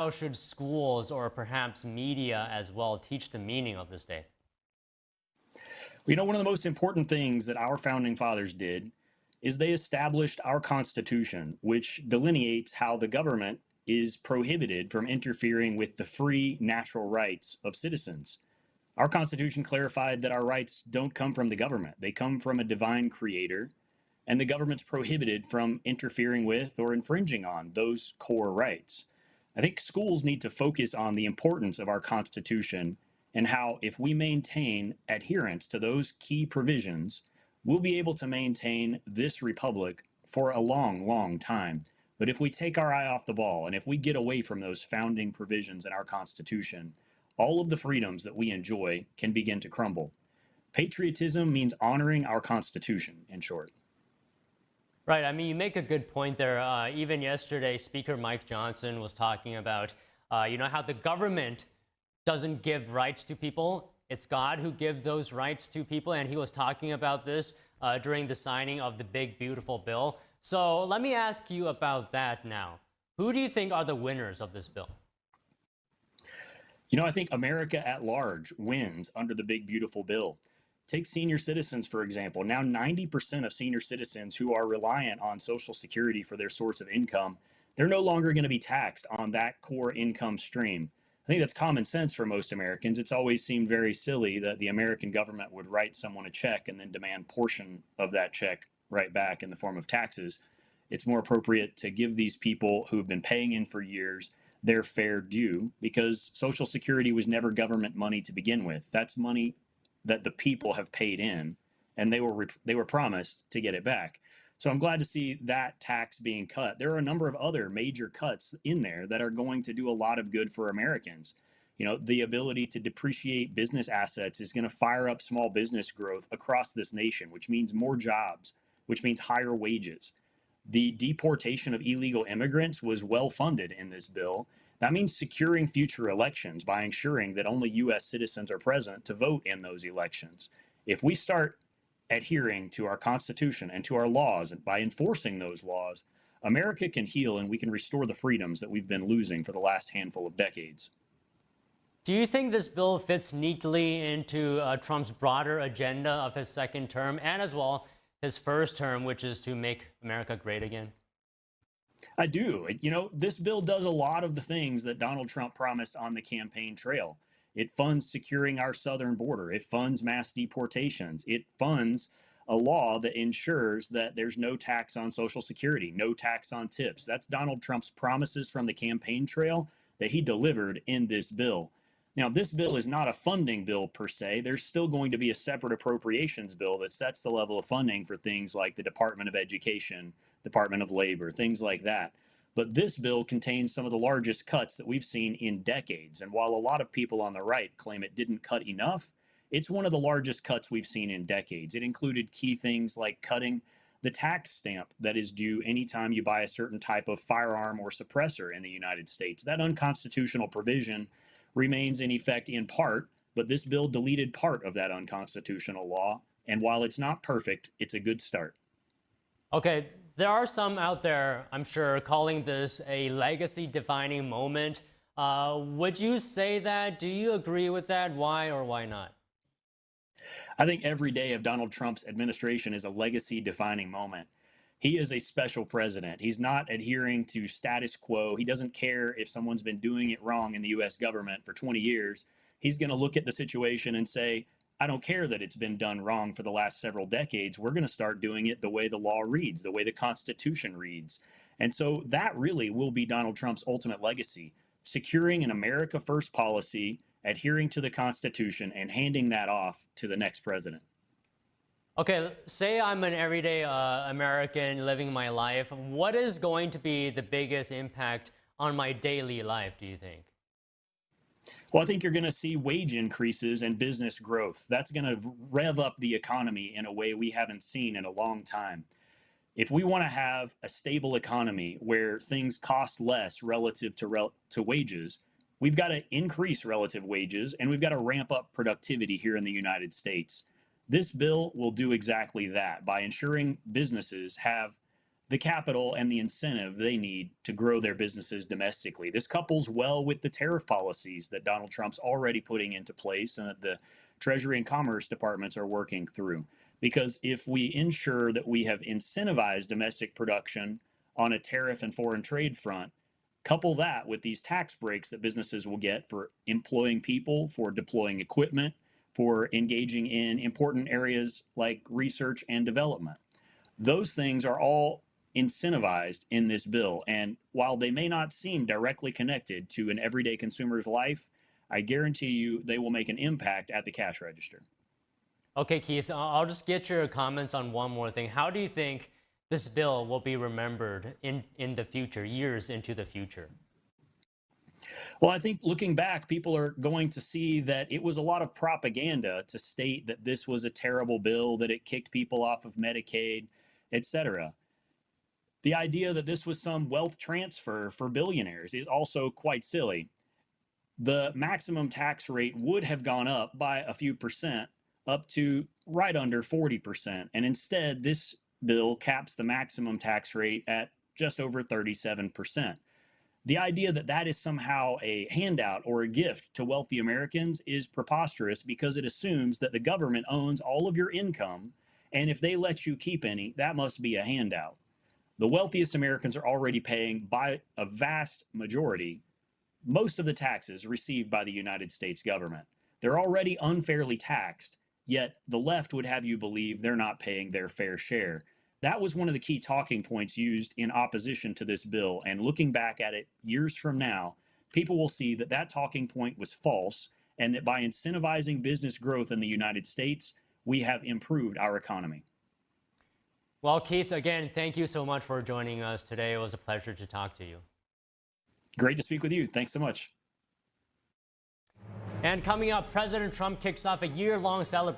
How should schools or perhaps media as well teach the meaning of this day? You know, one of the most important things that our founding fathers did is they established our Constitution, which delineates how the government is prohibited from interfering with the free natural rights of citizens. Our Constitution clarified that our rights don't come from the government. They come from a divine creator, and the government's prohibited from interfering with or infringing on those core rights. I think schools need to focus on the importance of our Constitution and how if we maintain adherence to those key provisions, we'll be able to maintain this republic for a long, long time. But if we take our eye off the ball and if we get away from those founding provisions in our Constitution, all of the freedoms that we enjoy can begin to crumble. Patriotism means honoring our Constitution, in short. Right. I mean, you make a good point there. Even yesterday, Speaker Mike Johnson was talking about, how the government doesn't give rights to people. It's God who gives those rights to people. And he was talking about this during the signing of the big, beautiful bill. So let me ask you about that now. Who do you think are the winners of this bill? You know, I think America at large wins under the big, beautiful bill. Take senior citizens, for example. Now 90% of senior citizens who are reliant on Social Security for their source of income, they're no longer going to be taxed on that core income stream. I think that's common sense for most Americans. It's always seemed very silly that the American government would write someone a check and then demand portion of that check right back in the form of taxes. It's more appropriate to give these people who've been paying in for years their fair due, because Social Security was never government money to begin with. That's money that the people have paid in, and they were promised to get it back. So I'm glad to see that tax being cut. There are a number of other major cuts in there that are going to do a lot of good for Americans. You know, the ability to depreciate business assets is going to fire up small business growth across this nation, which means more jobs, which means higher wages. The deportation of illegal immigrants was well funded in this bill. That means securing future elections by ensuring that only U.S. citizens are present to vote in those elections. If we start adhering to our Constitution and to our laws, and by enforcing those laws, America can heal and we can restore the freedoms that we've been losing for the last handful of decades. Do you think this bill fits neatly into Trump's broader agenda of his second term and as well his first term, which is to make America great again? I do. You know, this bill does a lot of the things that Donald Trump promised on the campaign trail. It funds securing our southern border. It funds mass deportations. It funds a law that ensures that there's no tax on Social Security, no tax on tips. That's Donald Trump's promises from the campaign trail that he delivered in this bill. Now, this bill is not a funding bill per se. There's still going to be a separate appropriations bill that sets the level of funding for things like the Department of Education, Department of Labor, things like that. But this bill contains some of the largest cuts that we've seen in decades. And while a lot of people on the right claim it didn't cut enough, it's one of the largest cuts we've seen in decades. It included key things like cutting the tax stamp that is due anytime you buy a certain type of firearm or suppressor in the United States. That unconstitutional provision remains in effect in part, but this bill deleted part of that unconstitutional law. And while it's not perfect, it's a good start. Okay, there are some out there, I'm sure, calling this a legacy-defining moment. Would you say that? Do you agree with that? Why or why not? I think every day of Donald Trump's administration is a legacy-defining moment. He is a special president. He's not adhering to status quo. He doesn't care if someone's been doing it wrong in the U.S. government for 20 years. He's going to look at the situation and say, I don't care that it's been done wrong for the last several decades. We're going to start doing it the way the law reads, the way the Constitution reads. And so that really will be Donald Trump's ultimate legacy, securing an America First policy, adhering to the Constitution, and handing that off to the next president. Okay, say I'm an everyday American living my life. What is going to be the biggest impact on my daily life, do you think? Well, I think you're going to see wage increases and business growth. That's going to rev up the economy in a way we haven't seen in a long time. If we want to have a stable economy where things cost less relative to wages, we've got to increase relative wages and we've got to ramp up productivity here in the United States. This bill will do exactly that by ensuring businesses have the capital and the incentive they need to grow their businesses domestically. This couples well with the tariff policies that Donald Trump's already putting into place and that the Treasury and Commerce departments are working through. Because if we ensure that we have incentivized domestic production on a tariff and foreign trade front, couple that with these tax breaks that businesses will get for employing people, for deploying equipment, for engaging in important areas like research and development. Those things are all incentivized in this bill. And while they may not seem directly connected to an everyday consumer's life, I guarantee you they will make an impact at the cash register. Okay, Keith, I'll just get your comments on one more thing. How do you think this bill will be remembered in the future, years into the future? Well, I think looking back, people are going to see that it was a lot of propaganda to state that this was a terrible bill, that it kicked people off of Medicaid, etc. The idea that this was some wealth transfer for billionaires is also quite silly. The maximum tax rate would have gone up by a few percent, up to right under 40%. And instead, this bill caps the maximum tax rate at just over 37%. The idea that that is somehow a handout or a gift to wealthy Americans is preposterous because it assumes that the government owns all of your income, and if they let you keep any, that must be a handout. The wealthiest Americans are already paying, by a vast majority, most of the taxes received by the United States government. They're already unfairly taxed, yet the left would have you believe they're not paying their fair share. That was one of the key talking points used in opposition to this bill, and looking back at it years from now, people will see that that talking point was false, and that by incentivizing business growth in the United States, we have improved our economy. Well, Keith, again, thank you so much for joining us today. It was a pleasure to talk to you. Great to speak with you. Thanks so much. And coming up, President Trump kicks off a year-long celebration